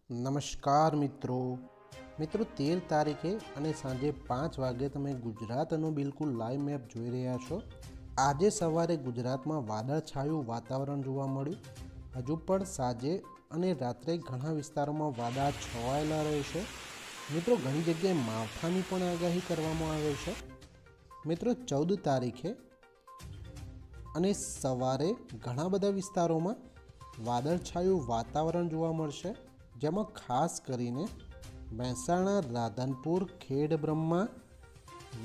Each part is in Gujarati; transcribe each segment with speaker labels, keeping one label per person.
Speaker 1: નમસ્કાર મિત્રો 13 તારીખે અને સાંજે 5 વાગે તમે ગુજરાતનું બિલકુલ લાઈવ મેપ જોઈ રહ્યા છો। આજે સવારે ગુજરાતમાં વાદળછાયું વાતાવરણ જોવા મળ્યું। હજુ પણ સાંજે અને રાત્રે ઘણા વિસ્તારોમાં વાદળ છવાયેલા રહેશે। મિત્રો ઘણી જગ્યાએ માવઠાની પણ આગાહી કરવામાં આવે છે। મિત્રો 14 તારીખે અને સવારે ઘણા બધા વિસ્તારોમાં વાદળછાયું વાતાવરણ જોવા મળશે, જેમાં ખાસ કરીને મહેસાણા, રાધનપુર, ખેડબ્રહ્મા,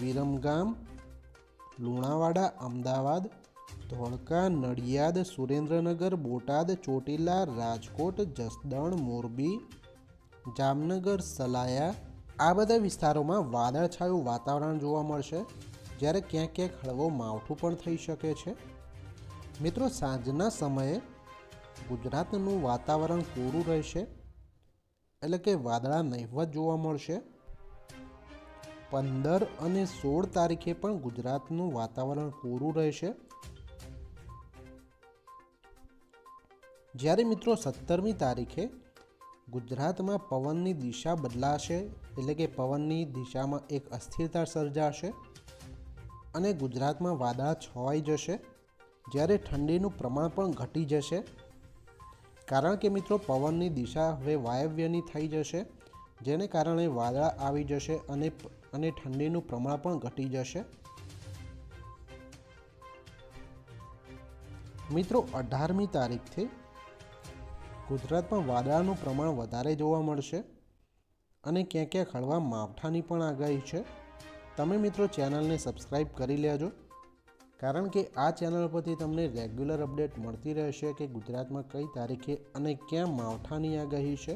Speaker 1: વિરમગામ, લુણાવાડા, અમદાવાદ, ધોળકા, નડિયાદ, સુરેન્દ્રનગર, બોટાદ, ચોટીલા, રાજકોટ, જસદણ, મોરબી, જામનગર, સલાયા આ બધા વિસ્તારોમાં વાદળછાયું વાતાવરણ જોવા મળશે, જ્યારે ક્યાંક ક્યાંક હળવો માવઠું પણ થઈ શકે છે। મિત્રો સાંજના સમયે ગુજરાતનું વાતાવરણ કોરું રહેશે, એટલે કે વાદળા નહિવત જોવા મળશે। 15 અને 16 તારીખે પણ ગુજરાતનું વાતાવરણ કોરું રહેશે, જ્યારે મિત્રો 17મી તારીખે ગુજરાતમાં પવનની દિશા બદલાશે, એટલે કે પવનની દિશામાં એક અસ્થિરતા સર્જાશે અને ગુજરાતમાં વાદળા છવાઈ જશે, જ્યારે ઠંડીનું પ્રમાણ પણ ઘટી જશે, કારણ કે મિત્રો પવનની દિશા હવે વાયવ્યની થઈ જશે, જેને કારણે વાદળા આવી જશે અને ઠંડીનું પ્રમાણ પણ ઘટી જશે। મિત્રો 18મી તારીખથી ગુજરાતમાં વાદળાનું પ્રમાણ વધારે જોવા મળશે અને ક્યાંક ક્યાંક હળવા માવઠાની પણ આગાહી છે। તમે મિત્રો ચેનલને સબસ્ક્રાઈબ કરી લેજો, કારણ કે આ ચેનલ પરથી તમને રેગ્યુલર અપડેટ મળતી રહેશે કે ગુજરાતમાં કઈ તારીખે અને ક્યાં માવઠાની આગાહી છે।